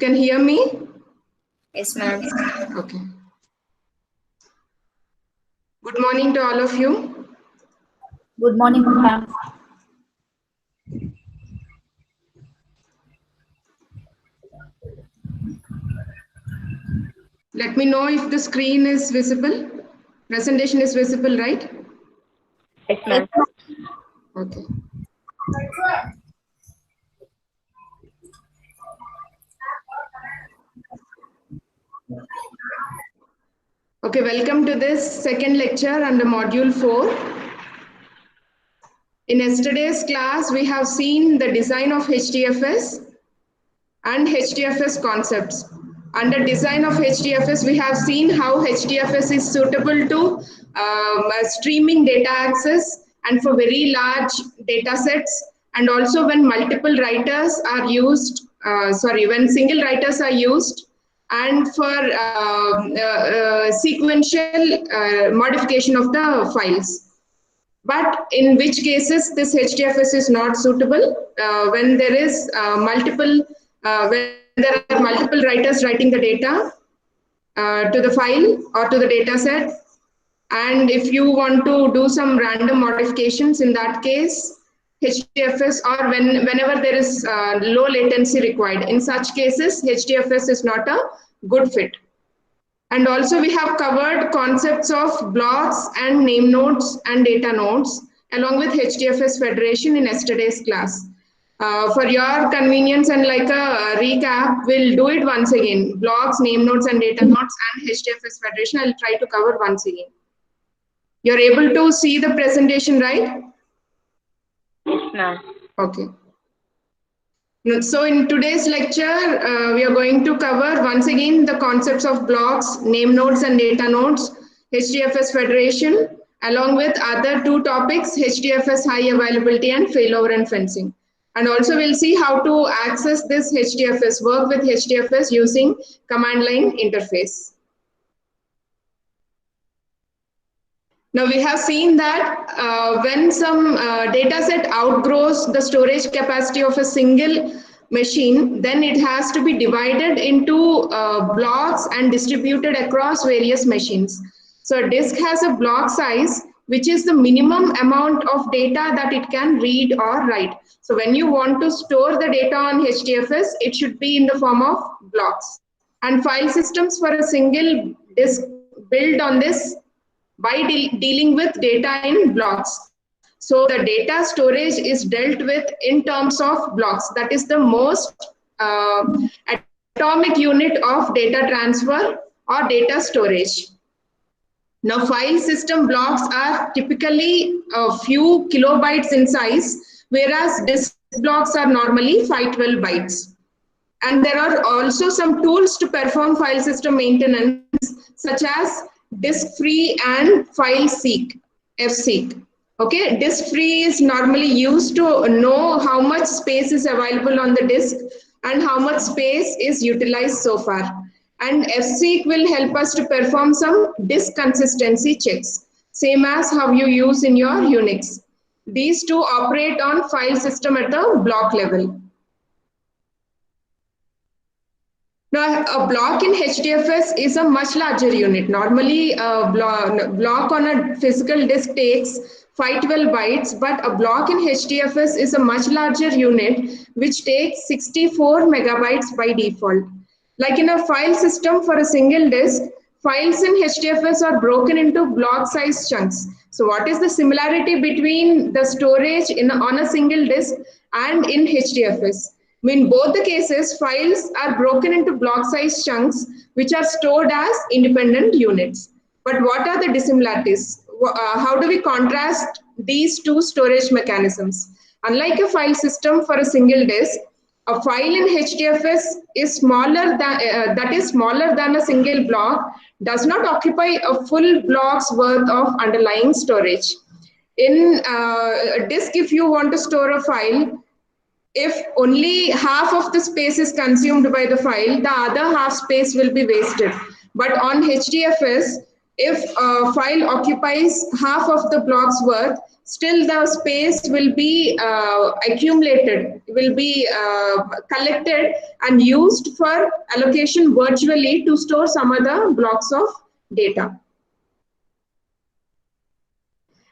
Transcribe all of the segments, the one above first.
Can hear me? Yes, ma'am. Okay. Good morning to all of you. Good morning, ma'am. Let me know if the screen is visible. Presentation is visible, right? Yes, ma'am. Okay. Okay, welcome to this second lecture under module 4. In yesterday's class, we have seen the design of HDFS and HDFS concepts. Under design of HDFS, we have seen how HDFS is suitable to streaming data access and for very large data sets, and also when multiple writers are used, when single writers are used, and for sequential modification of the files. But in which cases this HDFS is not suitable when there is when there are multiple writers writing the data to the file or to the data set. And if you want to do some random modifications, in that case, HDFS, or whenever there is low latency required, in such cases, HDFS is not a good fit. And also we have covered concepts of blocks and name nodes and data nodes along with HDFS federation in yesterday's class. For your convenience and like a recap, we'll do it once again. Blocks, name nodes and data nodes and HDFS federation, I'll try to cover once again. You're able to see the presentation, right? Yes, ma'am. Okay. So in today's lecture, we are going to cover once again the concepts of blocks, name nodes and data nodes, HDFS federation, along with other two topics, HDFS high availability and failover and fencing. And also we'll see how to access this HDFS, work with HDFS using command line interface. Now we have seen that when some data set outgrows the storage capacity of a single machine, then it has to be divided into blocks and distributed across various machines. So a disk has a block size, which is the minimum amount of data that it can read or write. So when you want to store the data on HDFS, it should be in the form of blocks. And file systems for a single disk build on this by dealing with data in blocks. So the data storage is dealt with in terms of blocks. That is the most atomic unit of data transfer or data storage. Now file system blocks are typically a few kilobytes in size, whereas disk blocks are normally 512 bytes. And there are also some tools to perform file system maintenance, such as disk free and file seek, fseek. Okay, disk free is normally used to know how much space is available on the disk and how much space is utilized so far. And fseek will help us to perform some disk consistency checks, same as how you use in your Unix. These two operate on file system at the block level. Now, a block in HDFS is a much larger unit. Normally, a block on a physical disk takes 512 bytes, but a block in HDFS is a much larger unit, which takes 64 megabytes by default. Like in a file system for a single disk, files in HDFS are broken into block-sized chunks. So what is the similarity between the storage on a single disk and in HDFS? In both the cases, files are broken into block-sized chunks, which are stored as independent units. But what are the dissimilarities? How do we contrast these two storage mechanisms? Unlike a file system for a single disk, a file in HDFS is smaller than a single block, does not occupy a full block's worth of underlying storage. In a disk, if you want to store a file, if only half of the space is consumed by the file, the other half space will be wasted. But on HDFS, if a file occupies half of the block's worth, still the space will be accumulated, will be collected and used for allocation virtually to store some other blocks of data.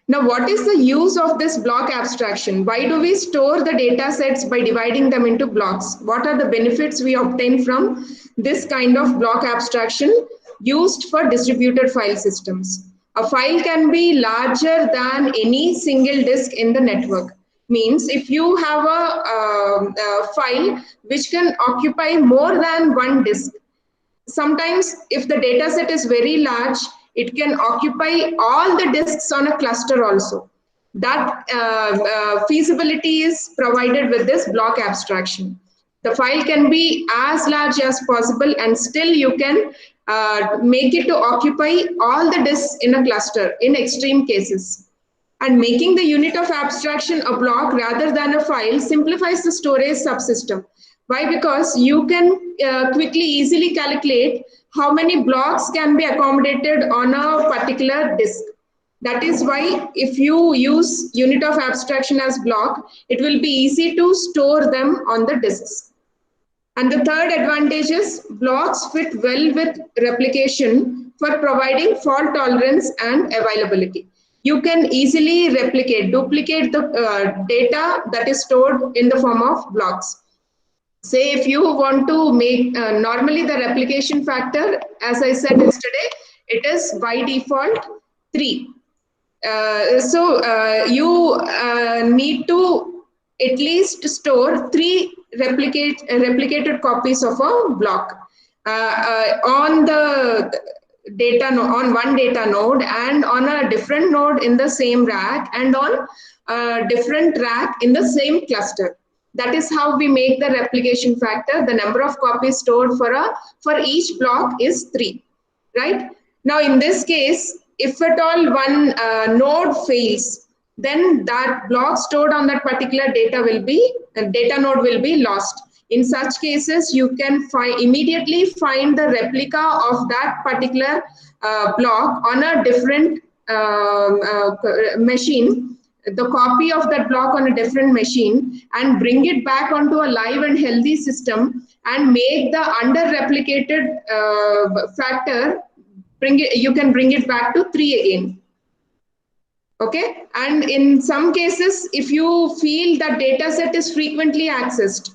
Now, what is the use of this block abstraction? Why do we store the data sets by dividing them into blocks? What are the benefits we obtain from this kind of block abstraction used for distributed file systems? A file can be larger than any single disk in the network. Means if you have a file which can occupy more than one disk, sometimes if the data set is very large, it can occupy all the disks on a cluster also. That feasibility is provided with this block abstraction. The file can be as large as possible and still you can make it to occupy all the disks in a cluster in extreme cases. And making the unit of abstraction a block rather than a file simplifies the storage subsystem. Why? Because you can quickly, easily calculate how many blocks can be accommodated on a particular disk. That is why if you use unit of abstraction as block, it will be easy to store them on the disks. And the third advantage is blocks fit well with replication for providing fault tolerance and availability. You can easily duplicate the data that is stored in the form of blocks. Say if you want to make, normally the replication factor, as I said yesterday, it is by default 3. You need to at least store 3 replicated copies of a block on the data on one data node and on a different node in the same rack and on a different rack in the same cluster. That is how we make the replication factor. The number of copies stored for each block is 3, right? Now, in this case, if at all one node fails, then that block stored on that particular data node will be lost. In such cases, you can immediately find the replica of that particular block on a different machine, the copy of that block on a different machine, and bring it back onto a live and healthy system and make the under-replicated factor, you can bring it back to 3 again. Okay, and in some cases, if you feel that data set is frequently accessed,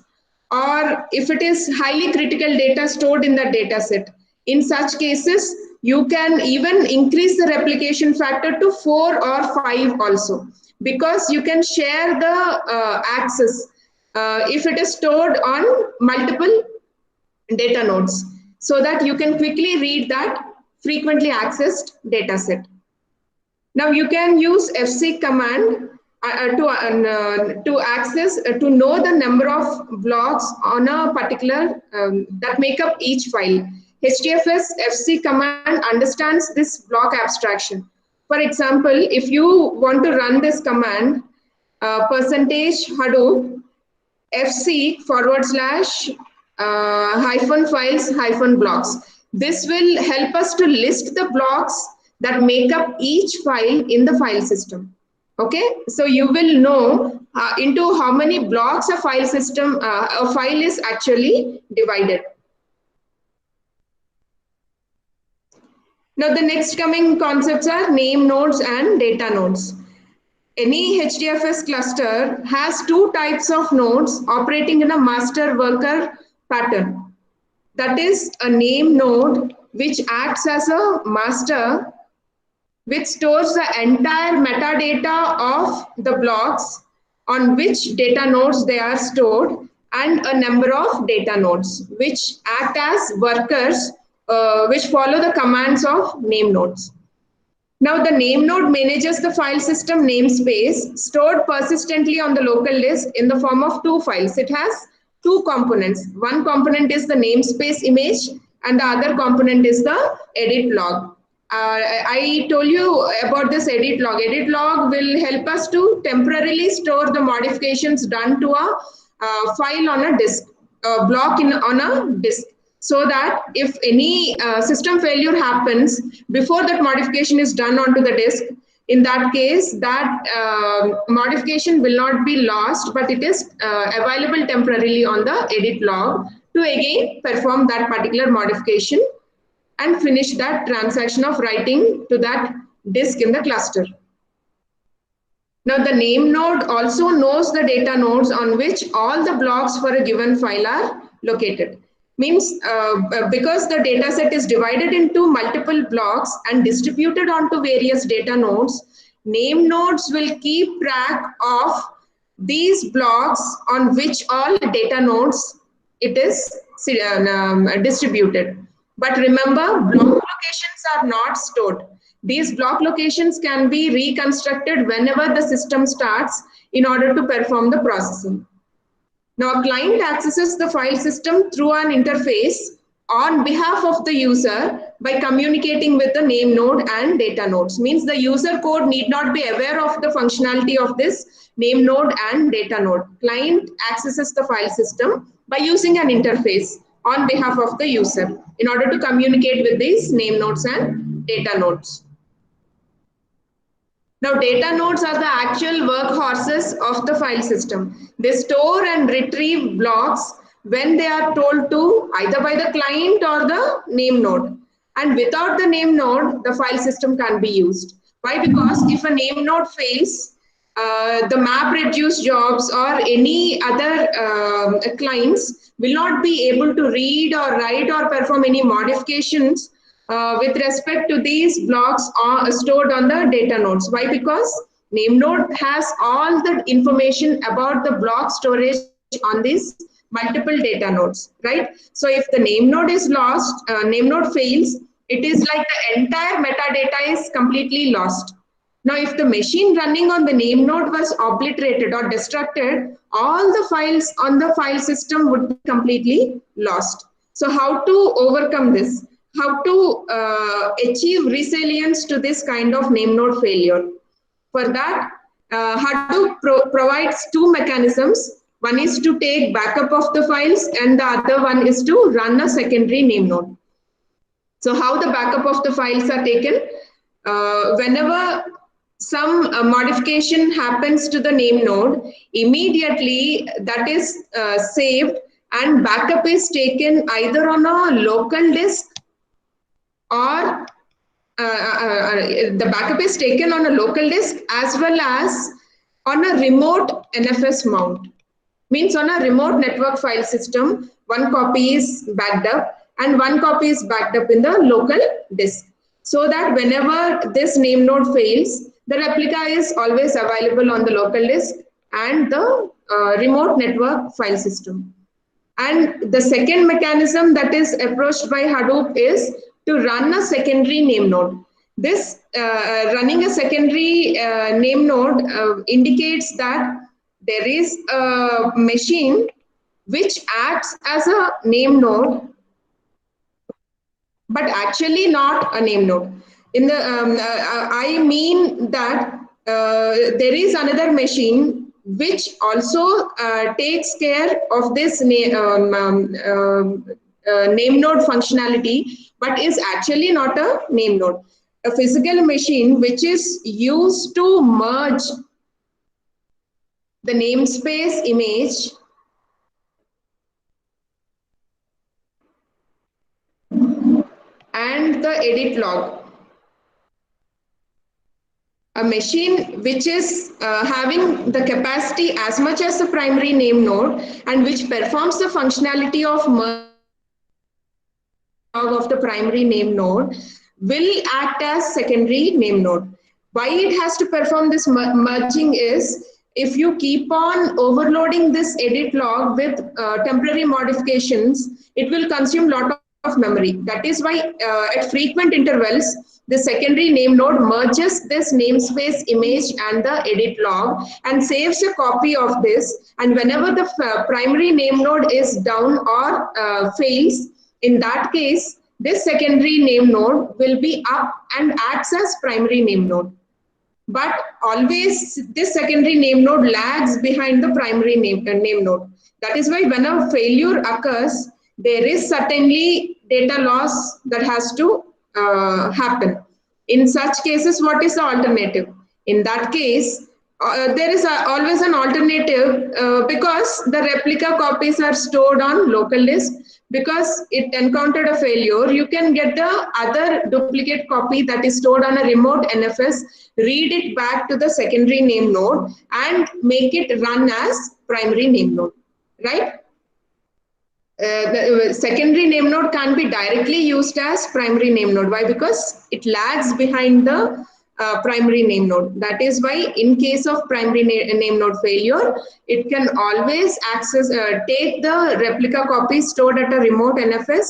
or if it is highly critical data stored in that data set, in such cases, you can even increase the replication factor to 4 or 5 also, because you can share the access if it is stored on multiple data nodes, so that you can quickly read that frequently accessed data set. Now you can use fseek command to know the number of blocks on a particular that make up each file. HDFS fseek command understands this block abstraction. For example, if you want to run this command, %hadoop fseek /-files-blocks. This will help us to list the blocks that make up each file in the file system. Okay, so you will know into how many blocks a file is actually divided. Now the next coming concepts are name nodes and data nodes. Any HDFS cluster has 2 types of nodes operating in a master worker pattern. That is a name node which acts as a master, which stores the entire metadata of the blocks on which data nodes they are stored, and a number of data nodes which act as workers which follow the commands of name nodes. Now the name node manages the file system namespace stored persistently on the local disk in the form of 2 files. It has 2 components. One component is the namespace image and the other component is the edit log. I told you about this edit log. Edit log will help us to temporarily store the modifications done to a file on a disk, a block on a disk. so that if any system failure happens before that modification is done onto the disk, in that case that modification will not be lost, but it is available temporarily on the edit log to again perform that particular modification and finish that transaction of writing to that disk in the cluster. Now the name node also knows the data nodes on which all the blocks for a given file are located. Means because the data set is divided into multiple blocks and distributed onto various data nodes, name nodes will keep track of these blocks on which all data nodes it is distributed. But remember, block locations are not stored. These block locations can be reconstructed whenever the system starts in order to perform the processing. Now, a client accesses the file system through an interface on behalf of the user by communicating with the name node and data nodes. Means the user code need not be aware of the functionality of this name node and data node. Client accesses the file system by using an interface on behalf of the user in order to communicate with these name nodes and data nodes. Now, data nodes are the actual workhorses of the file system. They store and retrieve blocks when they are told to, either by the client or the name node. And without the name node, the file system can't be used. Why? Because if a name node fails, the map reduce jobs or any other clients will not be able to read or write or perform any modifications with respect to these blocks are stored on the data nodes. Why? Because name node has all the information about the block storage on these multiple data nodes, right? So if the name node is lost, name node fails, it is like the entire metadata is completely lost. Now, if the machine running on the name node was obliterated or destructed, all the files on the file system would be completely lost. So how to overcome this? How to achieve resilience to this kind of name node failure? For that, Hadoop provides two mechanisms. One is to take backup of the files and the other one is to run a secondary name node. So how the backup of the files are taken? Whenever some modification happens to the name node, immediately that is saved and backup is taken either on a local disk or the backup is taken on a local disk as well as on a remote NFS mount. Means on a remote network file system, one copy is backed up and one copy is backed up in the local disk. So that whenever this name node fails, the replica is always available on the local disk and the remote network file system. And the second mechanism that is approached by Hadoop is to run a secondary name node. This running a secondary name node indicates that there is a machine which acts as a name node, but actually not a name node. In the I mean that there is another machine which also takes care of this name node functionality, but is actually not a name node. A physical machine which is used to merge the namespace image and the edit log. A machine which is having the capacity as much as the primary name node and which performs the functionality of merge of the primary name node will act as secondary name node. Why it has to perform this merging is, if you keep on overloading this edit log with temporary modifications, it will consume a lot of memory. That is why at frequent intervals, the secondary name node merges this namespace image and the edit log and saves a copy of this. And whenever the primary name node is down or fails, in that case, this secondary name node will be up and acts as primary name node. But always this secondary name node lags behind the primary name node. That is why when a failure occurs, there is certainly data loss that has to happen. In such cases, what is the alternative? In that case, there is always an alternative because the replica copies are stored on local disk. Because it encountered a failure, you can get the other duplicate copy that is stored on a remote NFS, read it back to the secondary name node and make it run as primary name node, right? The secondary name node can be directly used as primary name node. Why? Because it lags behind the primary name node. That is why in case of primary name node failure, it can always take the replica copy stored at a remote NFS,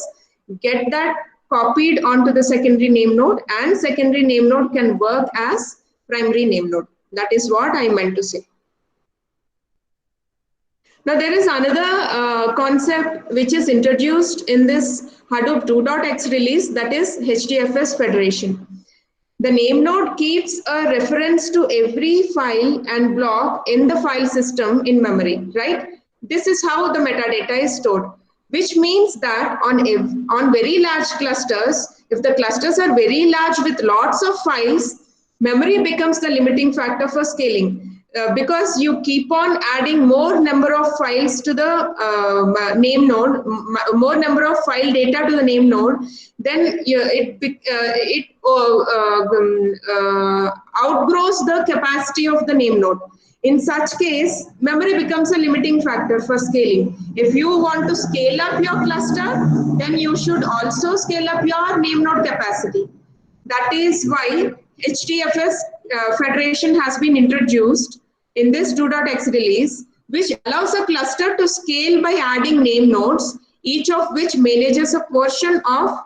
get that copied onto the secondary name node, and secondary name node can work as primary name node. That is what I meant to say. Now there is another concept which is introduced in this Hadoop 2.x release, that is HDFS federation. The name node keeps a reference to every file and block in the file system in memory, right? This is how the metadata is stored, which means that on very large clusters, if the clusters are very large with lots of files, memory becomes the limiting factor for scaling. Because you keep on adding more number of files to the name node, more number of file data to the name node, then it outgrows the capacity of the name node. In such case, memory becomes a limiting factor for scaling. If you want to scale up your cluster, then you should also scale up your name node capacity. That is why HDFS federation has been introduced in this 2.x release, which allows a cluster to scale by adding name nodes, each of which manages a portion of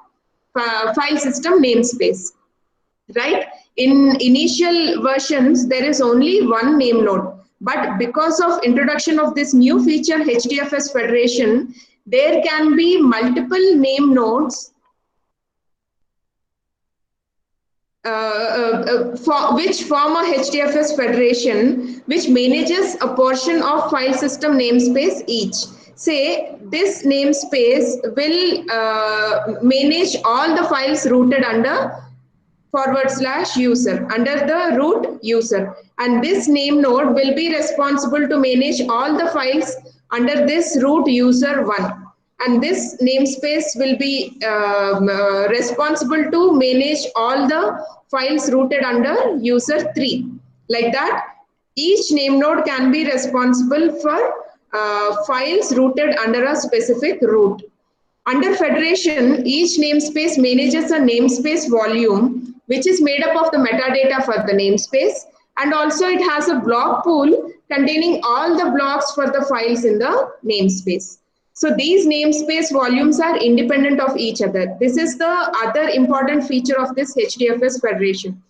file system namespace. Right? In initial versions, there is only one name node. But because of introduction of this new feature, HDFS federation, there can be multiple name nodes which form a HDFS federation, which manages a portion of file system namespace each. Say this namespace will manage all the files rooted under /user, under the root user, and this name node will be responsible to manage all the files under this root user 1. And this namespace will be responsible to manage all the files rooted under user 3. Like that, each name node can be responsible for files rooted under a specific root. Under federation, each namespace manages a namespace volume, which is made up of the metadata for the namespace, and also it has a block pool containing all the blocks for the files in the namespace. So these namespace volumes are independent of each other. This is the other important feature of this HDFS federation.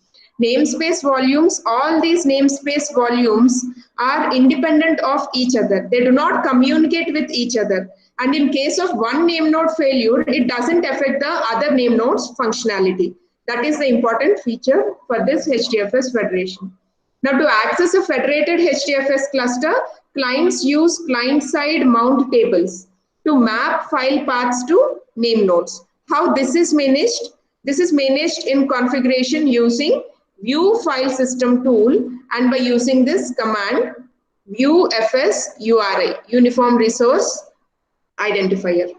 Namespace volumes, all these namespace volumes are independent of each other. They do not communicate with each other. And in case of one name node failure, it doesn't affect the other name node's functionality. That is the important feature for this HDFS federation. Now to access a federated HDFS cluster, clients use client-side mount tables to map file paths to name nodes. How this is managed? This is managed in configuration using view file system tool, and by using this command view fs URI, uniform resource identifier.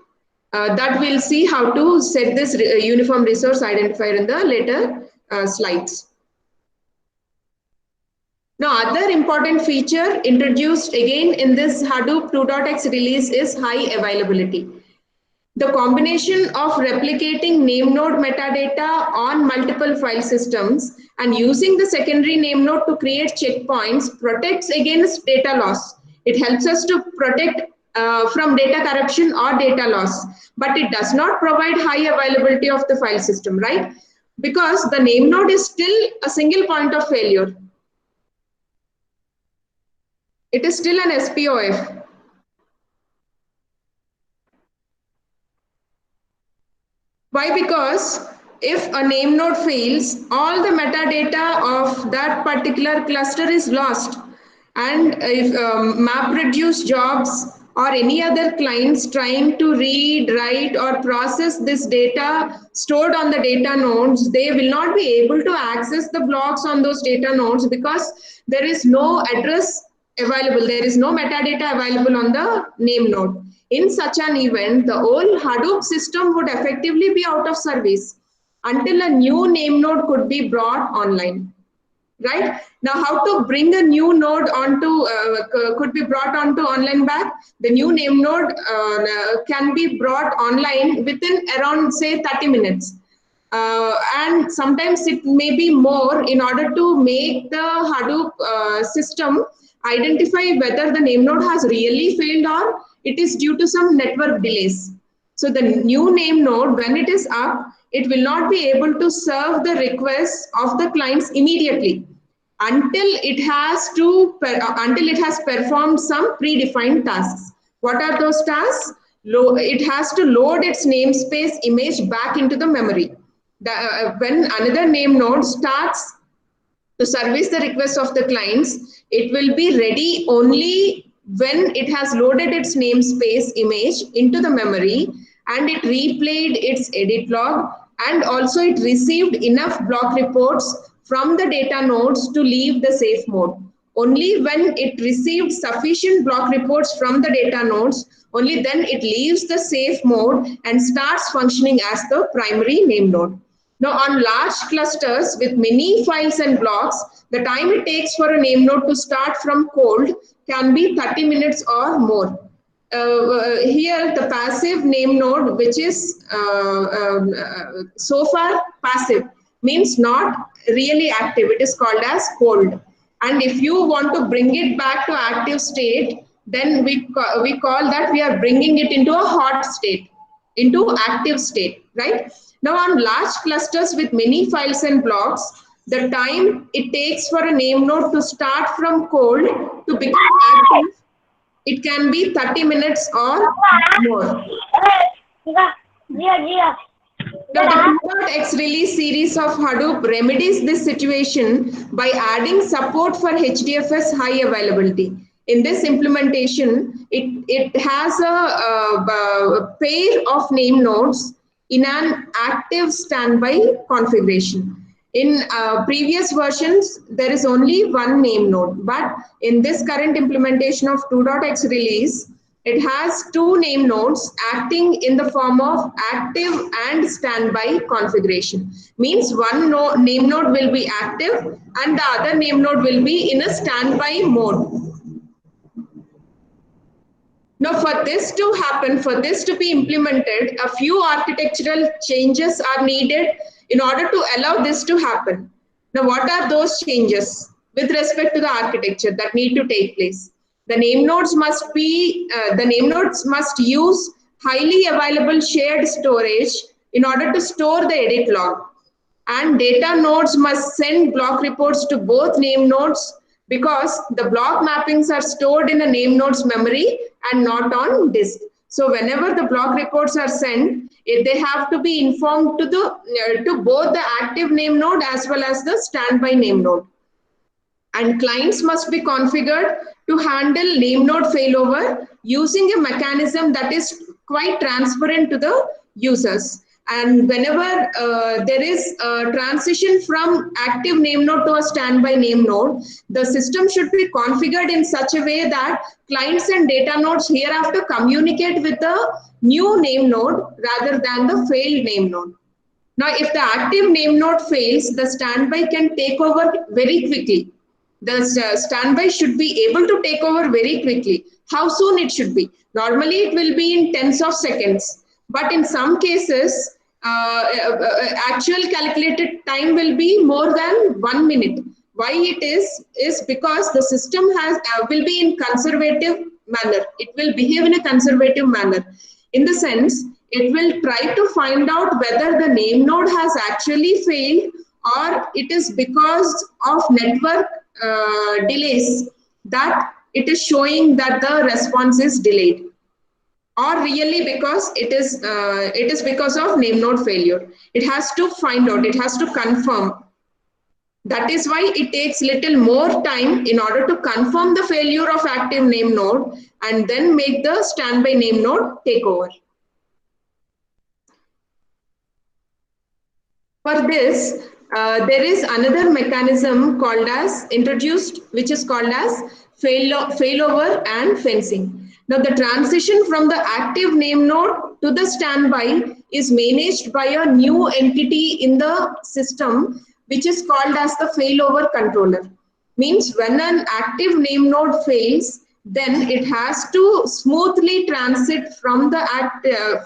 That we'll see how to set this uniform resource identifier in the later slides. Now, other important feature introduced again in this Hadoop 2.x release is high availability. The combination of replicating name node metadata on multiple file systems and using the secondary name node to create checkpoints protects against data loss. It helps us to protect from data corruption or data loss, but it does not provide high availability of the file system, right? Because the name node is still a single point of failure. It is still an SPOF. Why? Because if a name node fails, all the metadata of that particular cluster is lost. And if MapReduce jobs or any other clients trying to read, write, or process this data stored on the data nodes, they will not be able to access the blocks on those data nodes because there is no address available, there is no metadata available on the name node. In such an event, the whole Hadoop system would effectively be out of service until a new name node could be brought online. Right now, how to bring a new node onto could be brought onto online back. The new name node can be brought online within around say 30 minutes. And sometimes it may be more in order to make the Hadoop system identify whether the name node has really failed or it is due to some network delays. So the new name node, when it is up, it will not be able to serve the requests of the clients immediately until it has performed some predefined tasks. What are those tasks? It has to load its namespace image back into the memory. When another name node starts to service the requests of the clients, it will be ready only when it has loaded its namespace image into the memory and it replayed its edit log, and also it received enough block reports from the data nodes to leave the safe mode. Only when it received sufficient block reports from the data nodes, only then it leaves the safe mode and starts functioning as the primary name node. Now, on large clusters with many files and blocks, the time it takes for a name node to start from cold can be 30 minutes or more. Here, the passive name node, which is so far passive, means not really active. It is called as cold. And if you want to bring it back to active state, then we call that we are bringing it into a hot state, into active state, right? Now, on large clusters with many files and blocks, the time it takes for a name node to start from cold to become active, it can be 30 minutes or more. Now, the 2.x release series of Hadoop remedies this situation by adding support for HDFS high availability. In this implementation, it has a pair of name nodes in an active standby configuration. In previous versions, there is only one name node, but in this current implementation of 2.x release, it has two name nodes acting in the form of active and standby configuration. Means one name node will be active and the other name node will be in a standby mode. Now, for this to happen, for this to be implemented, a few architectural changes are needed in order to allow this to happen. Now, what are those changes with respect to the architecture that need to take place? The name nodes must use highly available shared storage in order to store the edit log. And data nodes must send block reports to both name nodes because the block mappings are stored in a name node's memory and not on disk. So whenever the block reports are sent, they have to be informed to both the active name node as well as the standby name node. And clients must be configured to handle name node failover using a mechanism that is quite transparent to the users. And whenever there is a transition from active name node to a standby name node, the system should be configured in such a way that clients and data nodes hereafter communicate with the new name node rather than the failed name node. Now, if the active name node fails, the standby can take over very quickly. The standby should be able to take over very quickly. How soon it should be? Normally, it will be in tens of seconds. But in some cases, actual calculated time will be more than 1 minute. Why it is because the system will be in conservative manner. It will behave in a conservative manner. In the sense, it will try to find out whether the name node has actually failed or it is because of network delays that it is showing that the response is delayed, or really because it is because of name node failure. It has to find out, it has to confirm. That is why it takes little more time in order to confirm the failure of active name node and then make the standby name node take over. For this, there is another mechanism called as introduced, which is called as failover and fencing. Now, the transition from the active name node to the standby is managed by a new entity in the system, which is called as the failover controller. Means when an active name node fails, then it has to smoothly transit from the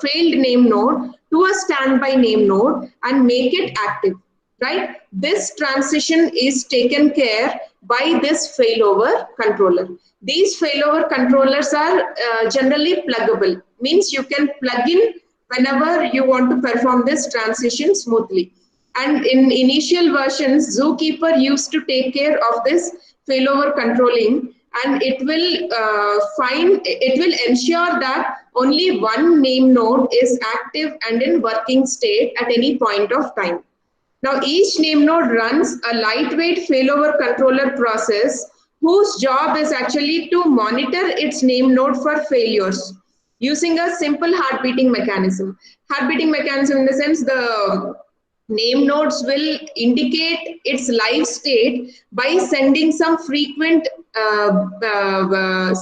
failed name node to a standby name node and make it active, right? This transition is taken care by this failover controller. These failover controllers are generally pluggable, means you can plug in whenever you want to perform this transition smoothly. And in initial versions, Zookeeper used to take care of this failover controlling, and it will ensure that only one name node is active and in working state at any point of time. Now, each name node runs a lightweight failover controller process whose job is actually to monitor its name node for failures using a simple heart beating mechanism. Heart beating mechanism in the sense the name nodes will indicate its live state by sending some frequent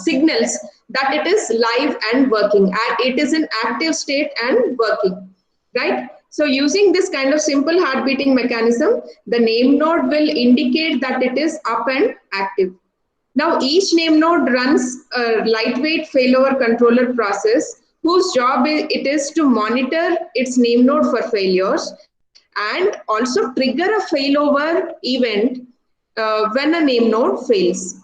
signals that it is live and working. It is in active state and working, right? So using this kind of simple heart beating mechanism, the name node will indicate that it is up and active. Now each name node runs a lightweight failover controller process whose job it is to monitor its name node for failures and also trigger a failover event when a name node fails.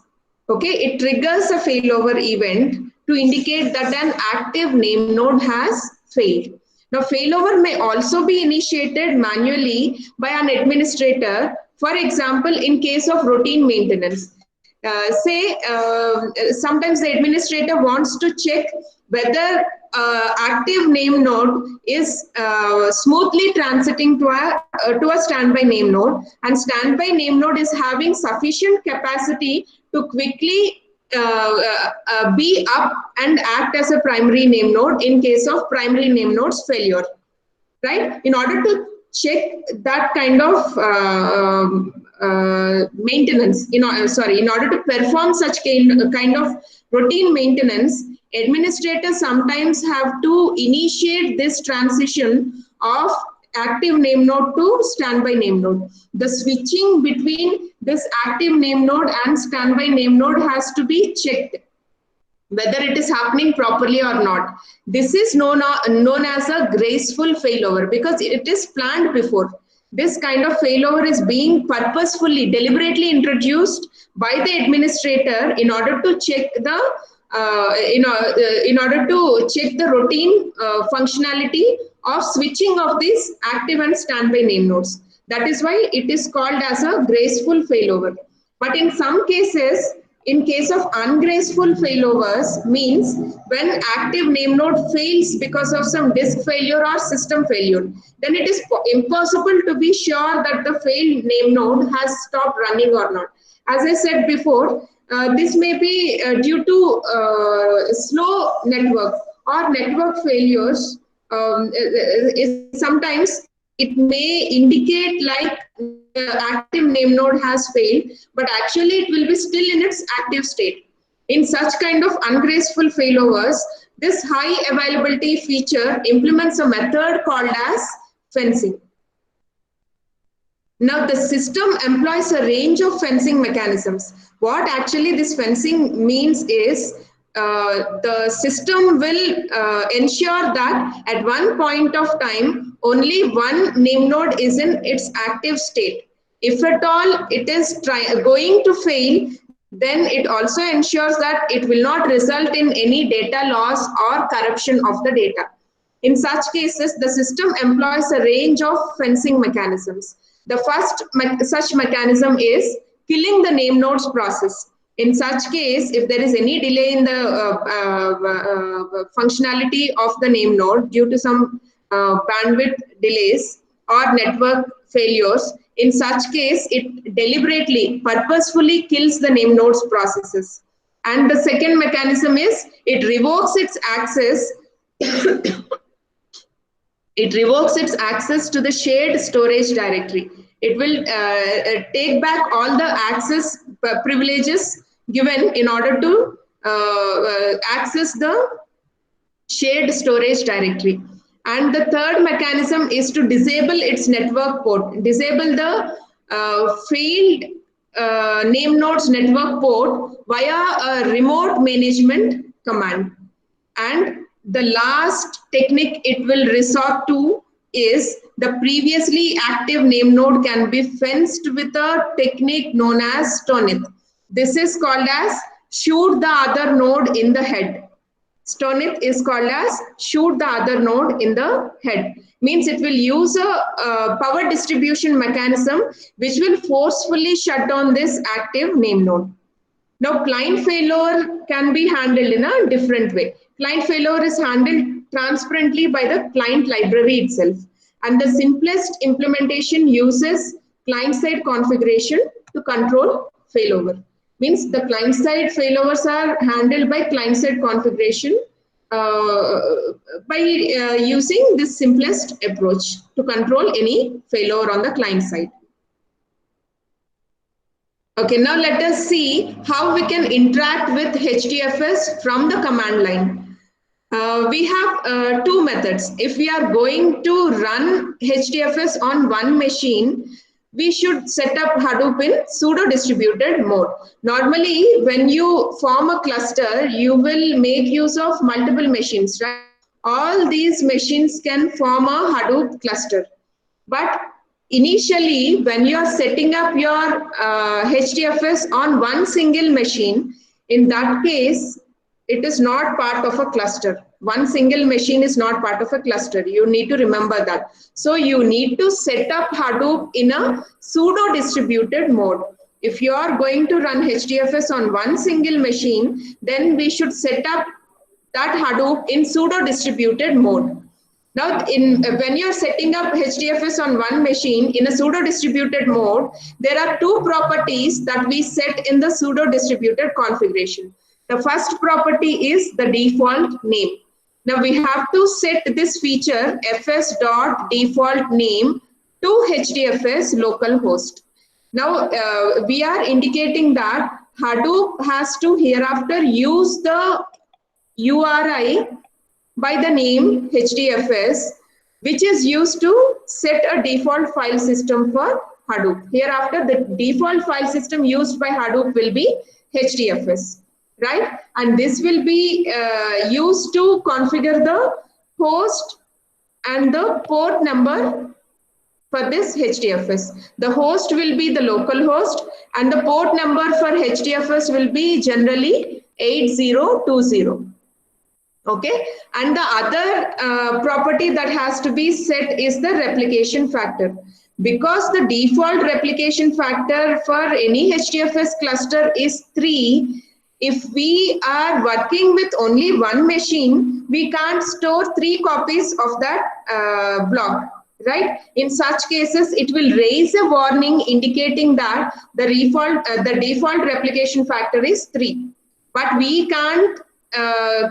Okay, it triggers a failover event to indicate that an active name node has failed. Now, failover may also be initiated manually by an administrator, for example, in case of routine maintenance. Sometimes the administrator wants to check whether active name node is smoothly transiting to a standby name node, and standby name node is having sufficient capacity to quickly be up and act as a primary name node in case of primary name node's failure, right? In order to check that kind of maintenance, in order to perform such kind of routine maintenance, administrators sometimes have to initiate this transition of active name node to standby name node. The switching between this active name node and standby name node has to be checked whether it is happening properly or not. This is known as a graceful failover because it is planned before. This kind of failover is being purposefully, deliberately introduced by the administrator in order to check the routine functionality of switching of these active and standby name nodes. That is why it is called as a graceful failover. But in some cases, in case of ungraceful failovers, means when active name node fails because of some disk failure or system failure, then it is impossible to be sure that the failed name node has stopped running or not. As I said before, this may be due to slow network or network failures. Sometimes it may indicate like the active name node has failed, but actually it will be still in its active state. In such kind of ungraceful failovers, this high availability feature implements a method called as fencing. Now the system employs a range of fencing mechanisms. What actually this fencing means is the system will ensure that at one point of time, only one name node is in its active state. If at all it is going to fail, then it also ensures that it will not result in any data loss or corruption of the data. In such cases, the system employs a range of fencing mechanisms. The first such mechanism is killing the name nodes process. In such case, if there is any delay in the functionality of the name node due to some bandwidth delays, or network failures. In such case, it deliberately, purposefully kills the name nodes processes. And the second mechanism is it revokes its access. It revokes its access to the shared storage directory. It will take back all the access privileges given in order to access the shared storage directory. And the third mechanism is to disable its network port, disable the failed name nodes network port via a remote management command. And the last technique it will resort to is the previously active name node can be fenced with a technique known as Stonith. This is called as shoot the other node in the head. Stonith is called as shoot the other node in the head. Means it will use a power distribution mechanism which will forcefully shut down this active name node. Now, client failure can be handled in a different way. Client failure is handled transparently by the client library itself. And the simplest implementation uses client-side configuration to control failover. Means the client-side failovers are handled by client-side configuration by using this simplest approach to control any failure on the client side. Okay, now let us see how we can interact with HDFS from the command line. We have two methods. If we are going to run HDFS on one machine, we should set up Hadoop in pseudo distributed mode. Normally, when you form a cluster, you will make use of multiple machines, right? All these machines can form a Hadoop cluster. But initially, when you are setting up your HDFS on one single machine, in that case, it is not part of a cluster. One single machine is not part of a cluster. You need to remember that. So you need to set up Hadoop in a pseudo distributed mode. If you are going to run HDFS on one single machine, then we should set up that Hadoop in pseudo distributed mode. Now, when you're setting up HDFS on one machine in a pseudo distributed mode, there are two properties that we set in the pseudo distributed configuration. The first property is the default name. Now, we have to set this feature fs.default name to HDFS localhost. Now, we are indicating that Hadoop has to hereafter use the URI by the name HDFS, which is used to set a default file system for Hadoop. Hereafter, the default file system used by Hadoop will be HDFS, right? And this will be used to configure the host and the port number for this HDFS. The host will be the local host and the port number for HDFS will be generally 8020. Okay, and the other property that has to be set is the replication factor. Because the default replication factor for any HDFS cluster is 3, if we are working with only one machine, we can't store 3 copies of that block, right? In such cases, it will raise a warning indicating that the default replication factor is 3. But we can't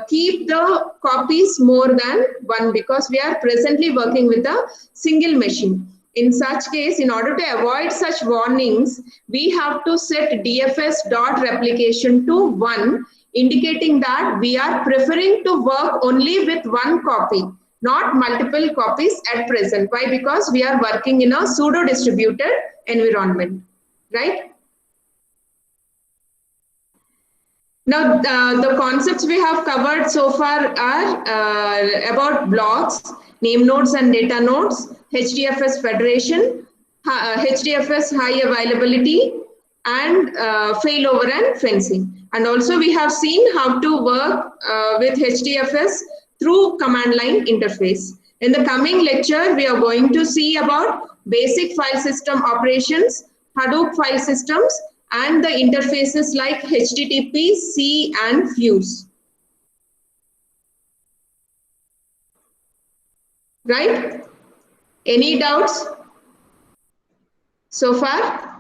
keep the copies more than 1 because we are presently working with a single machine. In such case, in order to avoid such warnings, we have to set dfs.replication to 1, indicating that we are preferring to work only with 1 copy, not multiple copies at present. Why? Because we are working in a pseudo distributed environment, right? Now, the concepts we have covered so far are about blocks, name nodes and data nodes, HDFS federation, HDFS high availability, and failover and fencing. And also we have seen how to work with HDFS through command line interface. In the coming lecture, we are going to see about basic file system operations, Hadoop file systems, and the interfaces like HTTP, C, and Fuse. Right? Any doubts so far?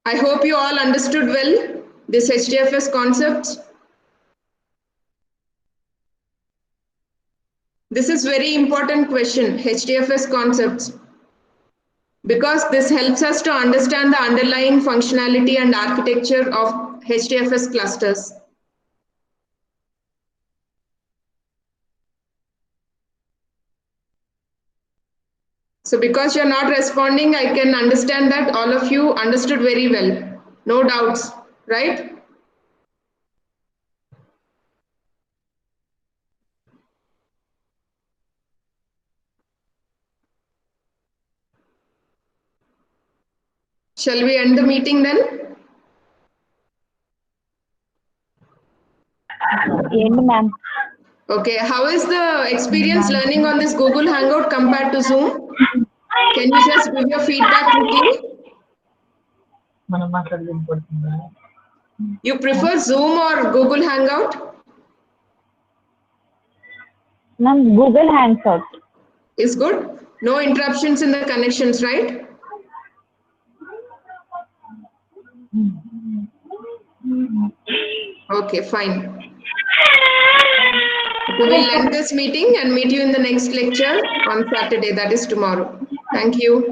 I hope you all understood well this HDFS concept. This is very important question, HDFS concepts, because this helps us to understand the underlying functionality and architecture of HDFS clusters. So because you're not responding, I can understand that all of you understood very well. No doubts, right? Shall we end the meeting then? End, ma'am. Okay, how is the experience learning on this Google Hangout compared to Zoom? Can you just give your feedback quickly? You prefer Zoom or Google Hangout? Ma'am, Google Hangout. Is good? No interruptions in the connections, right? Okay, fine. We will end this meeting and meet you in the next lecture on Saturday, that is tomorrow. Thank you.